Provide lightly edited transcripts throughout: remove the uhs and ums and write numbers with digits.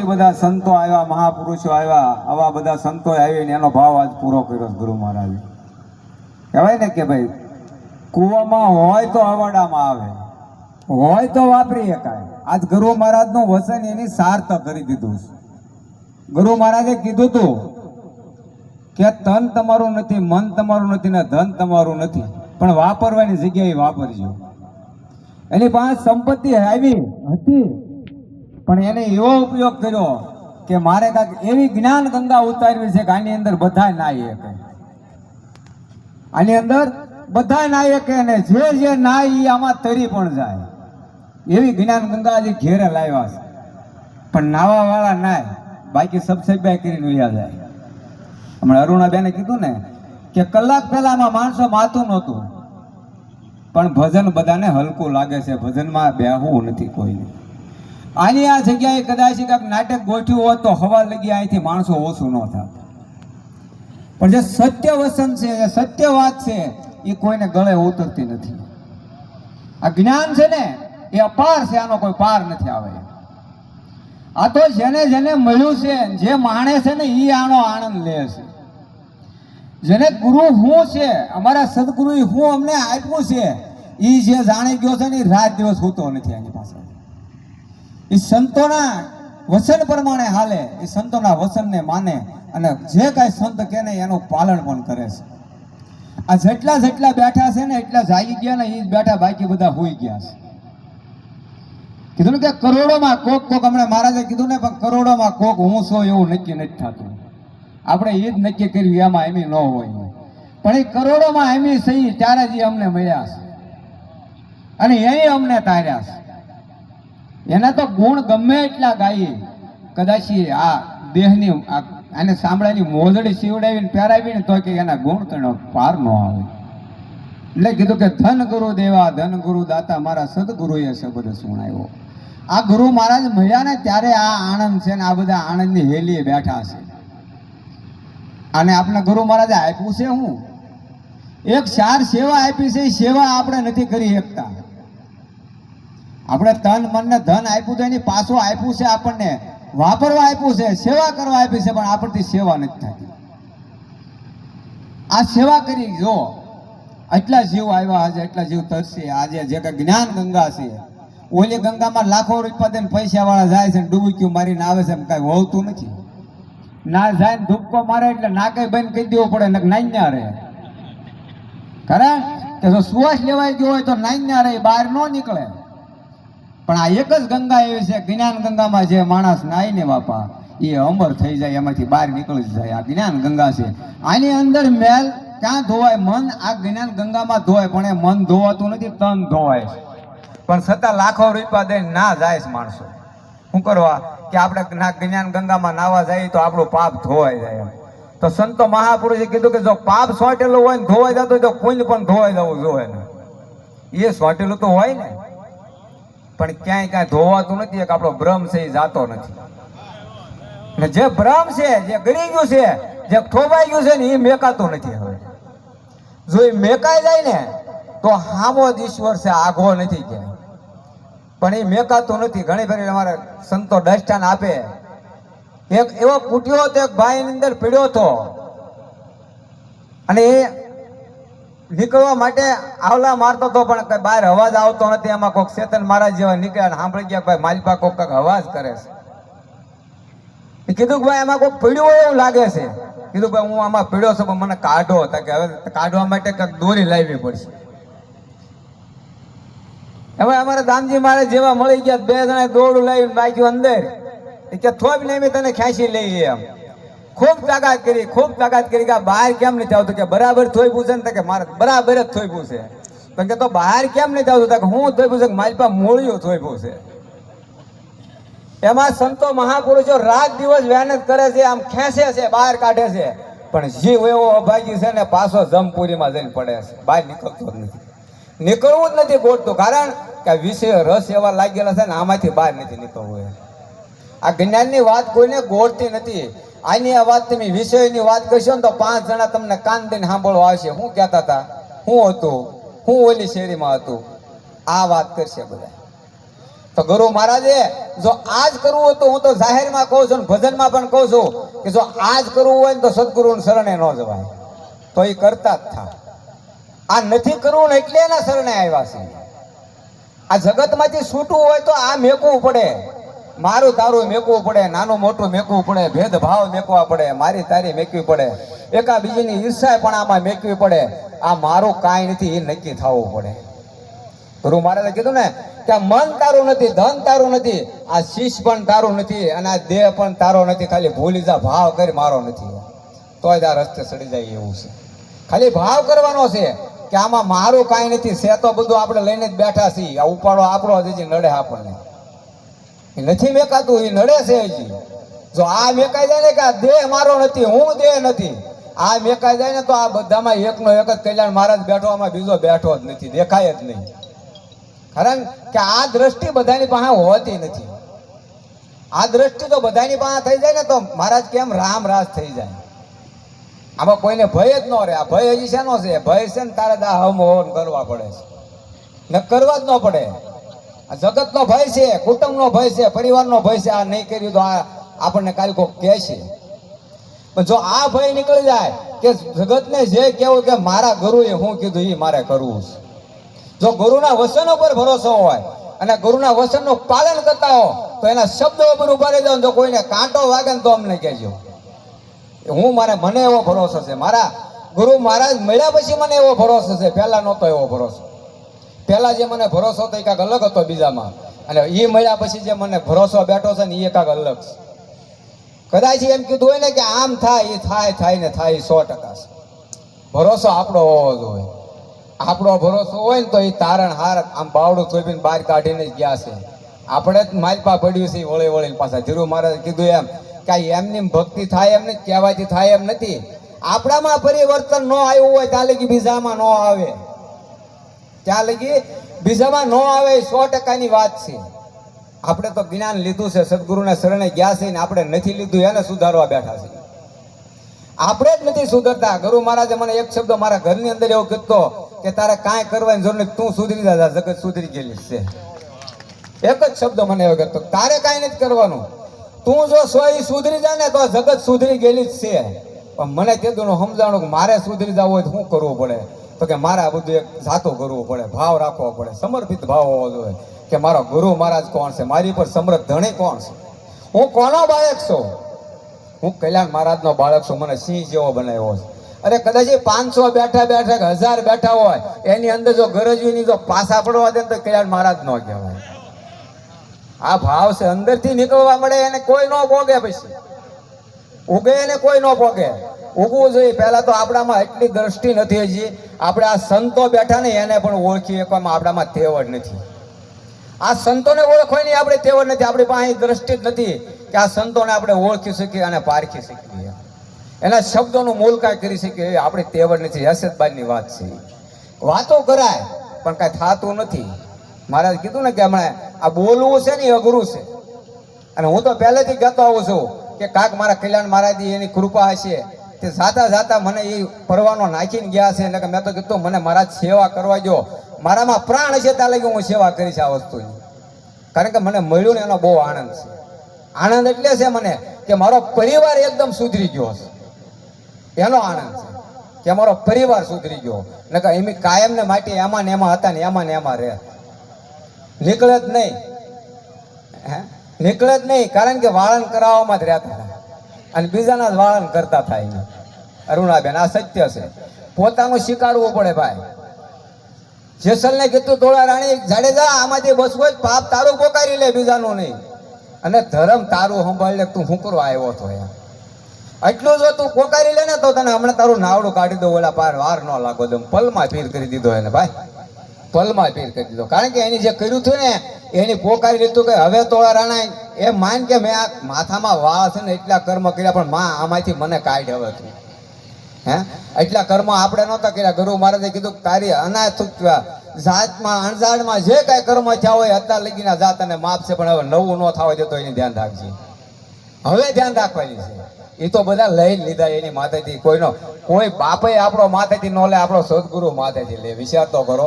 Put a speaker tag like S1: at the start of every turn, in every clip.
S1: વર્ષોથી બધા સંતો આવ્યા, મહાપુરુષો આવ્યા, આવા બધા સંતો આવીને એનો ભાવ આજ પૂરો કર્યો ગુરુ મહારાજે. કહેવાય ને કે ભાઈ કૂવામાં હોય તો અવડામાં આવે, હોય તો વાપરી શકાય. આજ ગુરુ મહારાજનું વચન એની સાર્થક કરી દીધું છે. ગુરુ મહારાજે કીધું હતું કે તન તમારું નથી, મન તમારું નથી ને ધન તમારું નથી, પણ વાપરવાની જગ્યાએ વાપરજો. એની પાસે સંપત્તિ આવી હતી પણ એને એવો ઉપયોગ કર્યો કે મારે કાંઈક એવી જ્ઞાન ગંગા ઉતારવી છે કે આની અંદર બધા નાય શકે, આની અંદર બધા નાય શકે, અને જે નાય એ આમાં તરી પણ જાય એવી જ્ઞાન ગંગા હજી ઘેરે લાવ્યા છે. પણ નાવા વાળા નાય, બાકી સબસેબાઈ કરીને વયા જાય. હમણાં અરુણાબેને કીધું ને કે કલાક પહેલામાં માણસો માથું નહોતું, પણ ભજન બધાને હલકું લાગે છે, ભજનમાં બેહવું નથી કોઈને. આની આ જગ્યાએ કદાચ કાંઈક નાટક ગોઠવ્યું હોત તો હવા લગી અહીંથી માણસો ઓછું ન થાત. પણ જે સત્ય વસન છે, જે સત્ય વાત છે, એ કોઈને ગળે ઉતરતી નથી. આ જ્ઞાન છે ને એ અપાર છે, આનો કોઈ પાર નથી આવે. આ તો જેને જેને મળ્યું છે, જે માણે છે ને એ આનો આનંદ લે છે. જેને ગુરુ હું છે, અમારા સદગુરુએ હું અમને આપ્યું છે, એ જે જાણી ગયો છે ને એ રાત દિવસ સૂતો નથી એની પાસે. એ સંતોના વચન પ્રમાણે હાલે, એ સંતોના વચનને માને, અને જે કાંઈ સંત કહે ને એનું પાલન પણ કરે છે. આ જેટલા જેટલા બેઠા છે ને એટલા જાગી ગયા ને એ જ બેઠા, બાકી બધા હોઈ ગયા છે. કીધું ને કે કરોડોમાં કોક હમણાં મહારાજે કીધું ને, પણ કરોડોમાં કોક હું છો એવું નક્કી નથી થતું. આપણે એ જ નક્કી કર્યું એમાં એમી ન હોય, પણ એ કરોડોમાં એમી સહી ત્યારે જ અમને મળ્યા છે અને એ અમને તાર્યા છે. એના તો ગુણ ગમે એટલા ગાઈએ, કદાચ આ દેહની આને સાંભળાની મોજડી સીવડાવીને પહેરાવીને તો કે એના ગુણ તો પાર ન આવે. એટલે કીધું કે ધન ગુરુ દેવા, ધન ગુરુ દાતા, મારા સદગુરુએ શબ્દ સુણાવ્યો. આ ગુરુ મહારાજ મળ્યા ને ત્યારે આ આનંદ છે ને આ બધા આનંદની હેલીએ બેઠા છે. અને આપણે ગુરુ મહારાજે આપ્યું છે હું એક ચાર સેવા આપી છે, એ સેવા આપણે નથી કરી શકતા. આપણે તન મન ને ધન આપ્યું તો એની પાછું આપ્યું છે, આપણને વાપરવા આપ્યું છે, સેવા કરવા આપી છે, પણ આપણથી સેવા નથી થતી. આ સેવા કરી જો એટલા જીવ આવ્યા આજે, એટલા જીવ તરશે આજે. જે કે જ્ઞાન ગંગા છે, ઓલી ગંગામાં લાખો રૂપિયા દઈને પૈસા વાળા જાય છે, ડૂબક્યું મારીને આવે છે, કઈ વળતું નથી. ના જાય ને ધૂપકો મારે એટલે ના કઈ બંધ કહી દેવું પડે, નાઈન્યા રહે. કારણ કે જો શ્વાસ લેવાઈ ગયો હોય તો નાઈન્યા રહે, બહાર ન નીકળે. પણ આ એક જ ગંગા એવી છે, જ્ઞાન ગંગામાં જે માણસ નાય ને બાપા એ અમર થઈ જાય, એમાંથી બહાર નીકળી જાય. આ જ્ઞાન ગંગા છે. આની અંદર મેલ ક્યાં ધોવાય? મન આ જ્ઞાન ગંગામાં ધોવાય, પણ એ મન ધોવાતું નથી, તન ધોવાય. પણ છતાં લાખો રૂપિયા દઈને ના જાય માણસો. શું કરવા? કે આપણે જ્ઞાન ગંગામાં નાવા જઈએ તો આપણું પાપ ધોવાઈ જાય. તો સંતો મહાપુરુષે કીધું કે જો પાપ સોટેલું હોય ને ધોવાઈ જતું હોય તો પુણ્ય પણ ધોવાઈ જવું જોઈએ ને. એ સોટેલું તો હોય ને, પણ ક્યાંય ધોવાતું નથી. એક આપણો ભ્રમ છે એ જાતો નથી. અને જે ભ્રમ છે, જે ગળી ગયું છે, જે ઠોબાઈ ગયું છે ને એ મેકાતું નથી. હવે જો એ મેકાઈ જાય ને તો હામો જ ઈશ્વર છે, આઘો નથી ક્યાંય. પણ એ મેકાતું નથી. ઘણી ફરી અમારે સંતો દષ્ટાન આપે. એક એવો પૂટ્યો તો એક ભાઈ ની અંદર પીડ્યો હતો, અને એ નીકળવા માટે આવલા મારતો હતો, પણ કઈ બહાર અવાજ આવતો નથી. એમાં કોઈક ચેતન મહારાજ જેવા નીકળ્યા, સાંભળી ગયા ભાઈ માલપા કોઈક અવાજ કરે છે. કીધું કે ભાઈ એમાં કોઈક પીડ્યું હોય એવું લાગે છે. કીધું ભાઈ હું આમાં પીડ્યો છું, પણ મને કાઢો. કે હવે કાઢવા માટે કંઈક દોરી લાવવી પડશે. હવે અમારા દામજી મહારાજ જેવા મળી ગયા, બે જણા દોરડું લાવીને નાખ્યું અંદર. કે થોભ ને મેં તને ખેંચી લઈએ. એમ ખૂબ તાકાત કરી, ખૂબ તાકાત કરી કે બહાર કેમ નથી આવતું? કે બરાબર થોઈ છે ને? કે મારે બરાબર જ થોઈ છે. પણ કે તો બહાર કેમ નથી આવતું? કે હું થોઈ છે, મારી પાસે મૂળિયું થોઈ છે. એમાં સંતો મહાપુરુષો રાત દિવસ મહેનત કરે છે, આમ ખેંચે છે, બહાર કાઢે છે, પણ જીવ એવો અભાગી છે ને પાછો જમપુરીમાં જઈને પડે છે, બહાર નીકળતો જ નથી. નીકળવું જ નથી ગોઠતું. કારણ કે વિષય રસ એવા લાગેલા છે ને, આમાંથી બહાર નથી નીકળવું. આ જ્ઞાનની વાત કોઈને ગોળતી નથી. આની આ વાત તમે વિષયની વાત કરશો ને તો 5 જણા તમને કાન દઈને સાંભળવા આવશે. શું કહેતા હતા, શું હતું, શું ઓલી શેરીમાં હતું, આ વાત કરશે બધા. તો ગુરુ મહારાજે જો આજ કરવું હોય તો હું તો જાહેરમાં કહું છું, ભજનમાં પણ કહું છું કે જો આજ કરવું હોય ને તો સદગુરુને શરણે ન જવાય, તો એ કરતા જ થા. આ નથી કરવું ને એટલે એના શરણે આવ્યા છે. આ જગતમાંથી છૂટવું હોય તો આ મેકવું પડે, મારું તારું મેકવું પડે, નાનું મોટું મેકવું પડે, ભેદભાવ મેકવા પડે, મારી તારી મેકવી પડે, એકા બીજીની ઈર્ષા પણ આમાં મેકવી પડે. આ મારું કાંઈ નથી એ નક્કી થવું પડે. ગુરુ મહારાજે કીધું ને કે આ મન તારું નથી, ધન તારું નથી, આ શીશ પણ તારું નથી, અને આ દેહ પણ તારો નથી, ખાલી ભૂલી જા ભાવ કરી મારો નથી, તોય આ રસ્તે સડી જાય એવું છે. ખાલી ભાવ કરવાનો છે કે આમાં મારું કાંઈ નથી, છે તો બધું આપણે લઈને જ બેઠા છીએ. આ ઉપાડો આપણો હજી નડે આપણને, એ નથી મેકાતું, એ નડે છે હજી. જો આ મેકાઈ જાય ને કે આ દેહ મારો નથી, હું દેહ નથી, આ મેકાઈ જાય ને તો આ બધામાં એકનો એક જ કલ્યાણ મહારાજ બેઠો, આમાં બીજો બેઠો જ નથી, દેખાય જ નહીં. કારણ કે આ દ્રષ્ટિ બધાની પાસે હોતી નથી. આ દ્રષ્ટિ તો બધાની પાસે થઈ જાય ને તો મહારાજ કેમ રામ રાજ થઈ જાય. આમાં કોઈને ભય જ ન રહે. આ ભય હજી શેનો છે? ભય છે ને તારે દા હમ હોન કરવા પડે છે, ન કરવા જ ન પડે. આ જગતનો ભય છે, કુટુંબનો ભય છે, પરિવારનો ભય છે. આ નહીં કર્યું તો આ આપણને કાલે કોઈ કહે છે. પણ જો આ ભય નીકળી જાય કે જગતને જે કહેવું કે મારા ગુરુએ શું કીધું એ મારે કરવું છે, જો ગુરુના વચનો પર ભરોસો હોય અને ગુરુના વચનનું પાલન કરતા હો તો એના શબ્દો ઉપર ઉભા રહી જાવ. જો કોઈને કાંટો વાગે ને તો અમને કહેજો. મને એવો ભરોસો છે. મારા ગુરુ મહારાજ મળ્યા પછી મને એવો ભરોસો છે. પહેલા નહોતો એવો ભરોસો. પહેલા જે મને ભરોસો હતો એ કાંઈક અલગ હતો બીજામાં, અને એ મળ્યા પછી જે મને ભરોસો બેઠો છે ને એ કાંઈક અલગ છે. કદાચ એમ કીધું હોય ને કે આમ થાય, એ થાય ને થાય, 100% છે. ભરોસો આપણો હોવો જોઈએ. આપણો ભરોસો હોય ને તો એ તારણ હાર આમ બાવડું ચોપીને બહાર કાઢીને જ ગયા છે. આપણે જ માલપા પડ્યું છે વળી વળીને પાછા. ધીરુ મહારાજે કીધું એમ કે એમની ભક્તિ થાય એમ નથી, કહેવાથી થાય એમ નથી. આપણામાં પરિવર્તન ન આવ્યું હોય ત્યાં લગી બીજામાં ન આવે, ત્યાં લગી બીજામાં ન આવે, 100%ની વાત છે. આપણે તો જ્ઞાન લીધું છે, સદગુરુના શરણે ગયા છે ને આપણે નથી લીધું, એને સુધારવા બેઠા છે. આપણે જ નથી સુધરતા. ગુરુ મહારાજે મને એક શબ્દ મારા ઘરની અંદર એવો કીધો કે તારે કાંઈ કરવાની જરૂર નથી, તું સુધરી જા, જગત સુધરી ગયેલી છે. એક જ શબ્દ મને એવો કીધો, તારે કાંઈ નથી કરવાનું, તું જો સોય સુધરી જાય ને તો જગત સુધરી ગયેલી જ છે. પણ મને કીધું સમજાણું કે મારે સુધરી જવું હોય તો શું કરવું પડે? તો કે મારે આ બધું એક જાતું કરવું પડે, ભાવ રાખવો પડે, સમર્પિત ભાવ હોવો જોઈએ કે મારો ગુરુ મહારાજ કોણ છે, મારી પર સમૃદ્ધ ધણી કોણ છે, હું કોનો બાળક છું? હું કલ્યાણ મહારાજનો બાળક છું. મને સિંહ જેવો બનાવ્યો છે. અરે કદાચ 500 બેઠા 1000 બેઠા હોય એની અંદર જો ગરજવીની જો પાસા પડવા દે તો કલ્યાણ મહારાજ નો કહેવાય. આ ભાવ છે અંદરથી નીકળવા મળે એને કોઈ ન ભોગે, પછી ઉગે એને કોઈ ન ભોગે. ઉગવું જોઈએ. પહેલા તો આપણામાં એટલી દ્રષ્ટિ નથી હજી. આપણે આ સંતો બેઠા ને એને પણ ઓળખી શકવામાં આપણામાં તેવડ નથી. આ સંતોને ઓળખવાની આપણે તેવડ નથી. આપણી પાસે દ્રષ્ટિ જ નથી કે આ સંતોને આપણે ઓળખી શકીએ અને પારખી શકીએ, એના શબ્દોનું મૂલકાય કરી શકીએ. એ આપણી તેવડ નથી. હસતબાજની વાત છે. વાતો કરાય પણ કાંઈ થતું નથી. મહારાજ કીધું ને કે હમણાં આ બોલવું છે ને એ અઘરું છે. અને હું તો પહેલેથી કહેતો આવું છું કે કાંક મારા કલ્યાણ મહારાજની એની કૃપા હશે તે જાતા જાતા મને એ પરવાનો નાખીને ગયા છે. એટલે કે મેં તો કીધું મને મહારાજ સેવા કરવા દો, મારામાં પ્રાણ હશે ત્યાં લગી હું સેવા કરીશ આ વસ્તુની. કારણ કે મને મળ્યું ને એનો બહુ આનંદ છે. આનંદ એટલે છે મને કે મારો પરિવાર એકદમ સુધરી ગયો છે, એનો આનંદ છે કે મારો પરિવાર સુધરી ગયો. ને કે એમ કાયમ ને માટે એમાં ને એમાં હતા ને એમાં રહે, નીકળે જ નહીં. નીકળે જ નહીં. કારણ કે વાળન કરાવવામાં જ રહેતા અને બીજાના જ વાળન કરતા થાય. અરુણાબેન, આ સત્ય છે. પોતાનું સ્વીકારવું પડે ભાઈ. જેસલને કીધું તોળા રાણી જાડેજા આમાંથી બસવો જ પાપ તારું પોકારી લે, બીજાનું નહીં. અને ધર્મ તારું સંભાળી લે. તું શું કરવા આવ્યો હતો યાર? એટલું જો તું પોકારી લે ને તો તને હમણાં તારું નાવડું કાઢી દો, ઓલા પાર વાર ન લાગો દઉં. પલમાં પીર કરી દીધો એને ભાઈ, પલમાં પીર કરી દીધો. કારણ કે એની જે કર્યું હતું ને એની પોકારી લીધું કે હવે તોળા રાણા એ માન કે મેં આ માથામાં વાળ છે ને એટલા કર્મ કર્યા, પણ માં આમાંથી મને કાઢ હવે તું. એટલા કર્મ આપણે નહોતા કર્યા. ગુરુ મહારાજે કીધું તારી અનાથ જાતમાં અણજાણમાં જે કાંઈ કર્મ થયા હોય અત્યાર લગીના જાત અને માપ છે, પણ હવે નવું ન થવા દેતો એની ધ્યાન રાખજે. હવે ધ્યાન રાખવાની છે. એ તો બધા લઈ લીધા એની માથેથી. કોઈ બાપે આપણો માથેથી ન લે, આપણો સદગુરુ માથેથી લે. વિચાર તો કરો.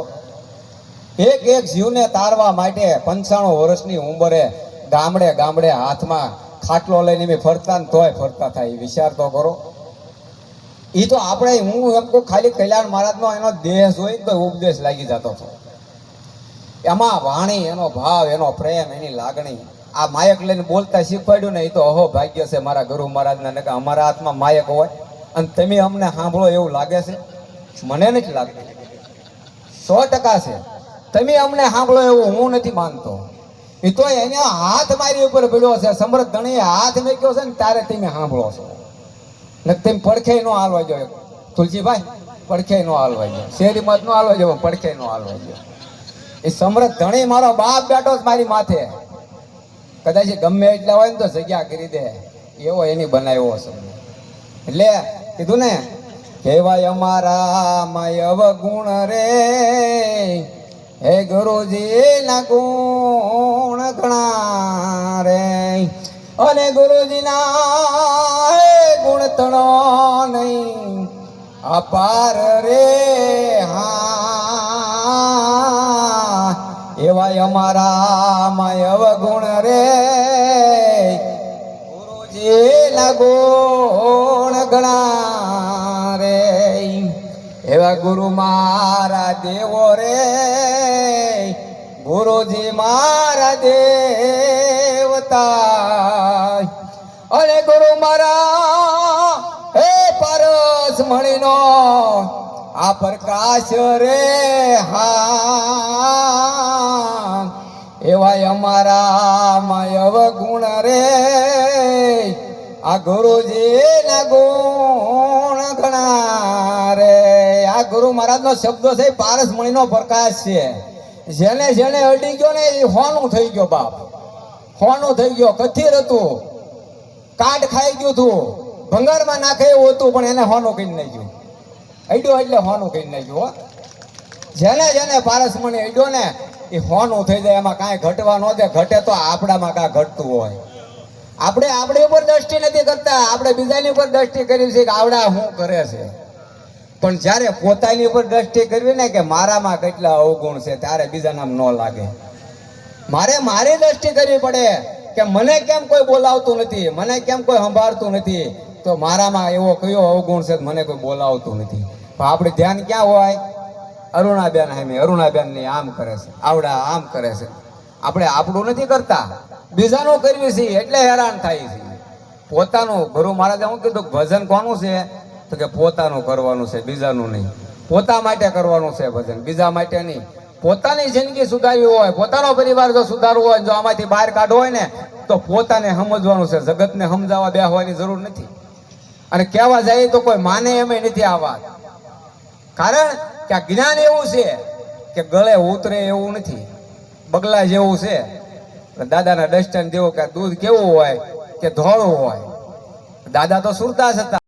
S2: એક એક જીવને તારવા માટે 95 વર્ષની ઉંમરે ગામડે ગામડે હાથમાં ખાટલો લઈને મેં ફરતા ને તોય ફરતા થાય. એ વિચાર તો કરો. એ તો આપણે હું એમ કહું ખાલી કલ્યાણ મહારાજનો એનો દેહ જોઈ તો ઉપદેશ લાગી જતો હતો. એમાં વાણી, એનો ભાવ, એનો પ્રેમ, એની લાગણી, આ માયક લઈને બોલતા શીખવાડ્યું ને એ તો અહો ભાગ્ય છે મારા ગુરુ મહારાજના. ને કે અમારા હાથમાં માયક હોય અને તમે અમને સાંભળો એવું લાગે છે? મને નથી લાગતું. 100% છે. તમે અમને સાંભળો એવું હું નથી માનતો. એ તો એને હાથ મારી ઉપર પડ્યો છે. સમર્થ ધણી હાથ મેક્યો છે ને તારે તમે સાંભળો છો. ને તેમ પડખે નો હાલવા જોઈએ. તુલસીભાઈ, પડખે નો હાલવા જોઈએ. શેરીમાં નો હાલવા જોઈએ, પડખે નો હાલવા જોઈએ. એ સમર્થ ધણી મારો બાપ બેઠો છે મારી માથે. કદાચ ગમે એટલા હોય ને તો જગ્યા કરી દે એવો એની બનાવ્યો છે. એટલે કીધું ને, કહેવાય અમારા માય અવગુણ રે, હે ગુરુજી ના ગુણ ઘણા રે, અને ગુરુજીના ગુણ તણો નહીં અપાર રે. હા, એવાય અમારા માય અવગુણ રે, ગુરુજી ના ગુણ ઘણા રે. એવા ગુરુ મારા દેવો રે, ગુરુજી મારા દેવતા, અને ગુરુ મારા હે પરસ મણીનો આ પ્રકાશ રે. હા, એવાય અમારા માય અવગુણ રે, આ ગુરુજી ના ગુણ ઘણા રે. આ ગુરુ મહારાજ નો શબ્દો છે, પારસ મણીનો પ્રકાશ છે. જેને જેને અડી ગયો ને એ હોનું થઈ ગયો. બાપ હોનું થઈ ગયો. કથિર હતું, કાટ ખાઈ ગયું હતું, ભંગારમાં નાખે એવું હતું, પણ એને હોનું કઈ નાખ્યું. અડ્યો એટલે હોનું કઈ નાખ્યું. જેને જેને પારસ મણી અડ્યો ને એ હોનું થઈ જાય. એમાં કાંઈ ઘટવા ન દે. ઘટે તો આપણામાં કાંઈ ઘટતું હોય. આપણે આપણી ઉપર દ્રષ્ટિ નથી કરતા, આપણે બીજાની ઉપર દ્રષ્ટિ કરી છે કે આવડા શું કરે છે. પણ જ્યારે પોતાની ઉપર દ્રષ્ટિ કરવી ને કે મારામાં કેટલા અવગુણ છે, ત્યારે બીજા નામ ન લાગે. મારે મારી દ્રષ્ટિ કરવી પડે કે મને કેમ કોઈ બોલાવતું નથી, મને કેમ કોઈ સંભાળતું નથી, તો મારામાં એવો કયો અવગુણ છે મને કોઈ બોલાવતું નથી. પણ આપણે ધ્યાન ક્યાં હોય? અરુણાબેન હામી, અરુણાબેન ની આમ કરે છે, આવડા આમ કરે છે. આપણે આપણું નથી કરતા, બીજાનું કરવી છે એટલે હેરાન થાય છે. પોતાનું ગુરુ મહારાજે શું કીધું? ભજન કોનું છે? તો કે પોતાનું કરવાનું છે, બીજાનું નહીં. પોતા માટે કરવાનું છે ભજન, બીજા માટે નહીં. પોતાની જિંદગી સુધારવી હોય, પોતાનો પરિવાર જો સુધારવો હોય, જો આમાંથી બહાર કાઢવો હોય ને તો પોતાને સમજવાનું છે. જગતને સમજાવવા બેસવાની જરૂર નથી. અને કહેવા જાય તો કોઈ માને એમ નથી આ વાત. કારણ કે આ જ્ઞાન એવું છે કે ગળે ઉતરે એવું નથી, બગલા જેવું છે. દાદાના દર્શન જેવું કે દૂધ કેવું હોય કે ધોળું હોય. દાદા તો સુરદાસ હતા.